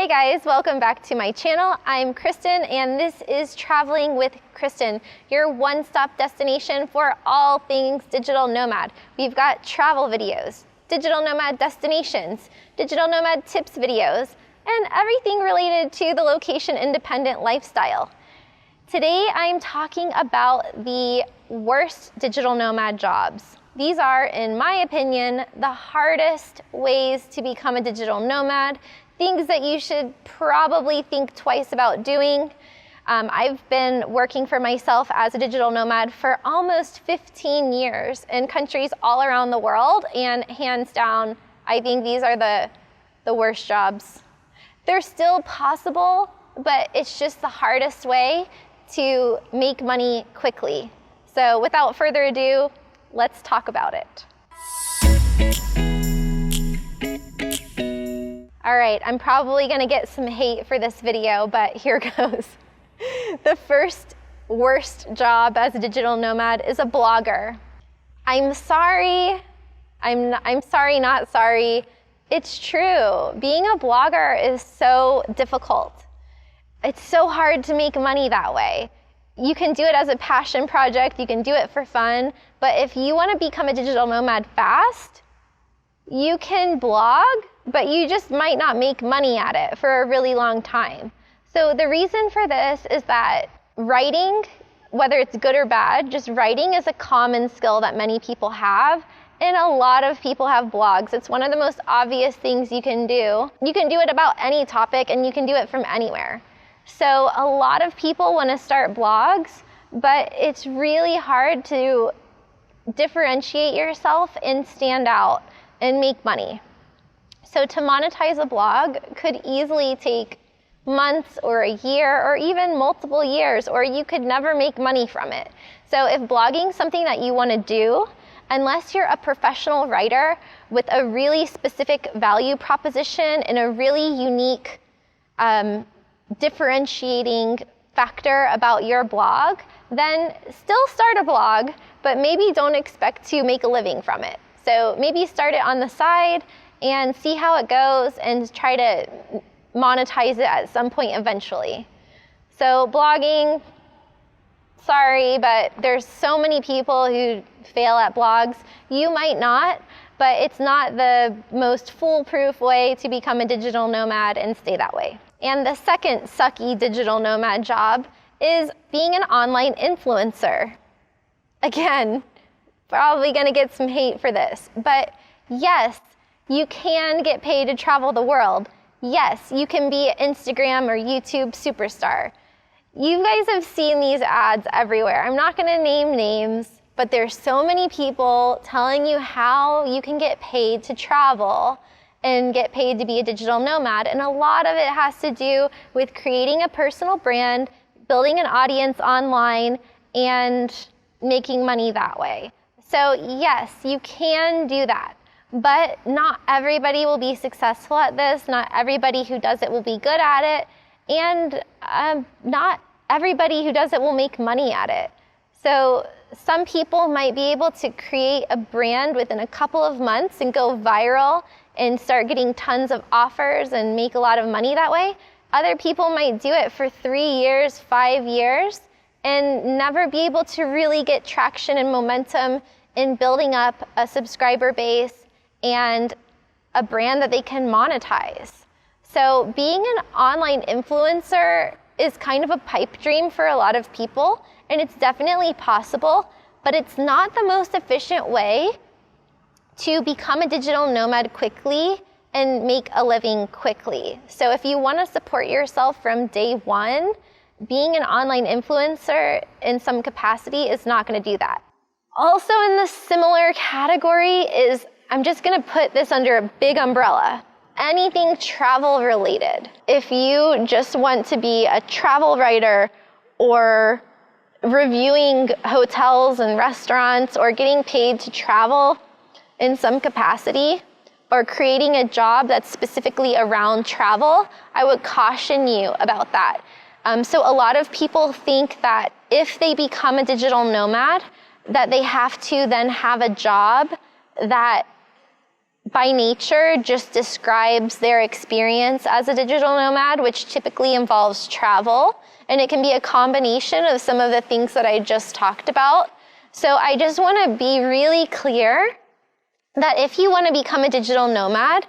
Hey guys, welcome back to my channel. I'm Kristin and this is Traveling with Kristin, your one-stop destination for all things digital nomad. We've got travel videos, digital nomad destinations, digital nomad tips videos, and everything related to the location-independent lifestyle. Today I'm talking about the worst digital nomad jobs. These are, in my opinion, the hardest ways to become a digital nomad, things that you should probably think twice about doing. I've been working for myself as a digital nomad for almost 15 years in countries all around the world, and hands down, I think these are the worst jobs. They're still possible, but it's just the hardest way to make money quickly. So without further ado, let's talk about it. All right, I'm probably gonna get some hate for this video, but here goes. The first worst job as a digital nomad is a blogger. I'm sorry, not sorry. It's true. Being a blogger is so difficult. It's so hard to make money that way. You can do it as a passion project, you can do it for fun, but if you want to become a digital nomad fast, you can blog, but you just might not make money at it for a really long time. So the reason for this is that writing, whether it's good or bad, just writing is a common skill that many people have, and a lot of people have blogs. It's one of the most obvious things you can do. You can do it about any topic, and you can do it from anywhere. So a lot of people want to start blogs, but it's really hard to differentiate yourself and stand out and make money. So to monetize a blog could easily take months or a year or even multiple years, or you could never make money from it. So if blogging is something that you want to do, unless you're a professional writer with a really specific value proposition and a really unique differentiating factor about your blog, then still start a blog, but maybe don't expect to make a living from it. So maybe start it on the side and see how it goes and try to monetize it at some point eventually. So blogging, sorry, but there's so many people who fail at blogs. You might not, but it's not the most foolproof way to become a digital nomad and stay that way. And the second sucky digital nomad job is being an online influencer. Again, probably gonna get some hate for this, but yes, you can get paid to travel the world. Yes, you can be an Instagram or YouTube superstar. You guys have seen these ads everywhere. I'm not gonna name names, but there's so many people telling you how you can get paid to travel and get paid to be a digital nomad. And a lot of it has to do with creating a personal brand, building an audience online, and making money that way. So yes, you can do that, but not everybody will be successful at this. Not everybody who does it will be good at it, and not everybody who does it will make money at it. So some people might be able to create a brand within a couple of months and go viral and start getting tons of offers and make a lot of money that way. Other people might do it for 3 years, 5 years, and never be able to really get traction and momentum in building up a subscriber base and a brand that they can monetize. So being an online influencer is kind of a pipe dream for a lot of people, and it's definitely possible, but it's not the most efficient way to become a digital nomad quickly and make a living quickly. So if you want to support yourself from day one, being an online influencer in some capacity is not going to do that. Also in the similar category is, I'm just going to put this under a big umbrella, anything travel related. If you just want to be a travel writer or reviewing hotels and restaurants or getting paid to travel in some capacity, or creating a job that's specifically around travel, I would caution you about that. So a lot of people think that if they become a digital nomad, that they have to then have a job that by nature just describes their experience as a digital nomad, which typically involves travel. And it can be a combination of some of the things that I just talked about. So I just want to be really clear that if you want to become a digital nomad,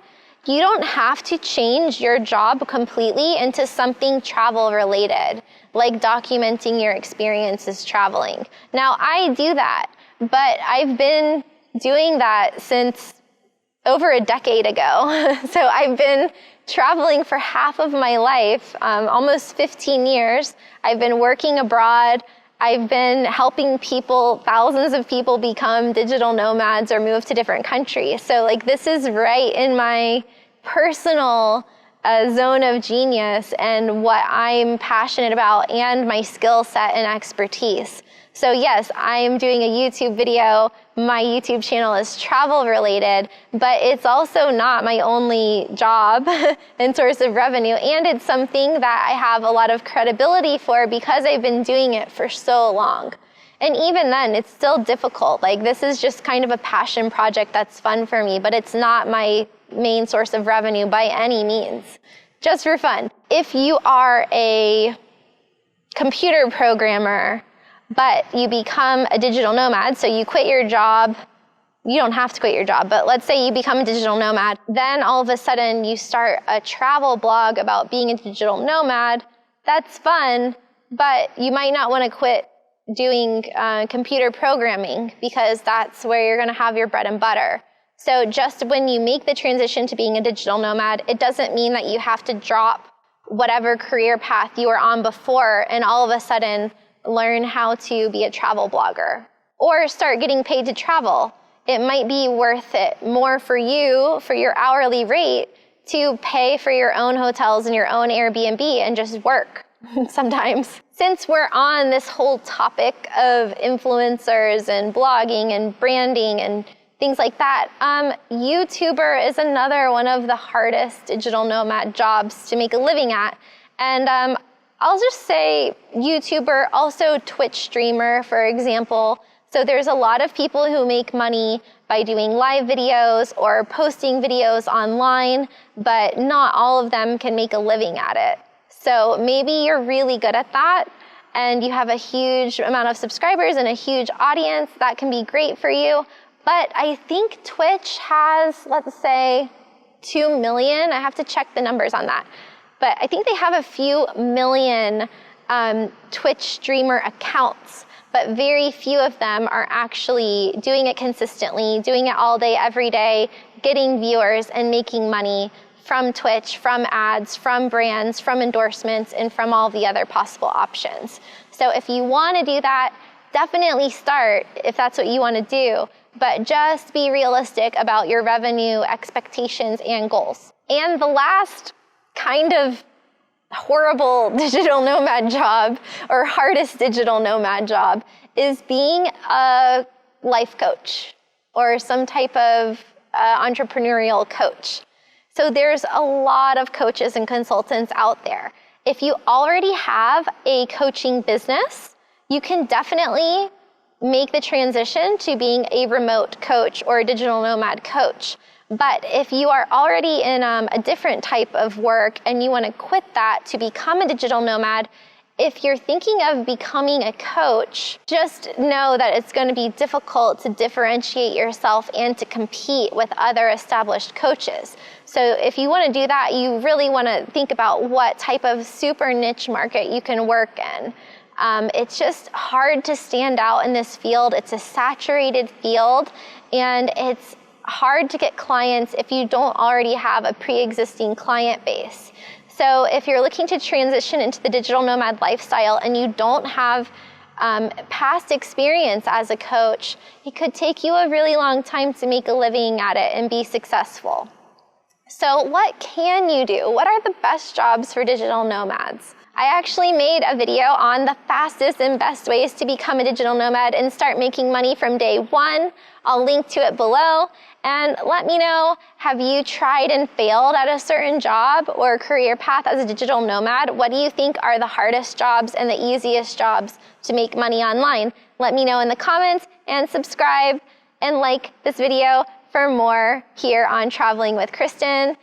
you don't have to change your job completely into something travel related, like documenting your experiences traveling. Now, I do that, but I've been doing that since over a decade ago. So I've been traveling for half of my life, almost 15 years. I've been working abroad. I've been helping people, thousands of people, become digital nomads or move to different countries. So like this is right in my personal zone of genius and what I'm passionate about and my skill set and expertise. So yes, I'm doing a YouTube video. My YouTube channel is travel related, but it's also not my only job and source of revenue. And it's something that I have a lot of credibility for because I've been doing it for so long. And even then, it's still difficult. Like this is just kind of a passion project that's fun for me, but it's not my main source of revenue by any means, just for fun. If you are a computer programmer, but you become a digital nomad, so you quit your job, you don't have to quit your job, but let's say you become a digital nomad, then all of a sudden you start a travel blog about being a digital nomad. That's fun, but you might not want to quit doing computer programming because that's where you're going to have your bread and butter. So just when you make the transition to being a digital nomad, it doesn't mean that you have to drop whatever career path you were on before and all of a sudden learn how to be a travel blogger or start getting paid to travel. It might be worth it more for you, for your hourly rate, to pay for your own hotels and your own Airbnb and just work sometimes. Since we're on this whole topic of influencers and blogging and branding and things like that, YouTuber is another one of the hardest digital nomad jobs to make a living at. And I'll just say YouTuber, also Twitch streamer, for example. So there's a lot of people who make money by doing live videos or posting videos online, but not all of them can make a living at it. So maybe you're really good at that and you have a huge amount of subscribers and a huge audience. That can be great for you. But I think Twitch has, let's say, 2 million. I have to check the numbers on that. But I think they have a few million Twitch streamer accounts, but very few of them are actually doing it consistently, doing it all day, every day, getting viewers and making money from Twitch, from ads, from brands, from endorsements, and from all the other possible options. So if you want to do that, definitely start if that's what you want to do, but just be realistic about your revenue expectations and goals. And the last kind of horrible digital nomad job or hardest digital nomad job is being a life coach or some type of entrepreneurial coach. So there's a lot of coaches and consultants out there. If you already have a coaching business, you can definitely make the transition to being a remote coach or a digital nomad coach. But if you are already in a different type of work and you want to quit that to become a digital nomad, if you're thinking of becoming a coach, just know that it's going to be difficult to differentiate yourself and to compete with other established coaches. So if you want to do that, you really want to think about what type of super niche market you can work in. It's just hard to stand out in this field. It's a saturated field, and it's hard to get clients if you don't already have a pre-existing client base. So if you're looking to transition into the digital nomad lifestyle and you don't have past experience as a coach, it could take you a really long time to make a living at it and be successful. So what can you do? What are the best jobs for digital nomads? I actually made a video on the fastest and best ways to become a digital nomad and start making money from day one. I'll link to it below. And let me know, have you tried and failed at a certain job or career path as a digital nomad? What do you think are the hardest jobs and the easiest jobs to make money online? Let me know in the comments and subscribe and like this video for more here on Traveling with Kristin.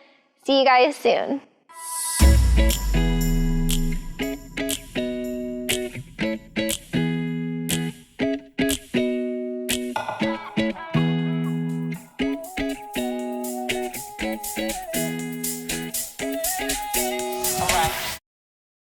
See you guys soon.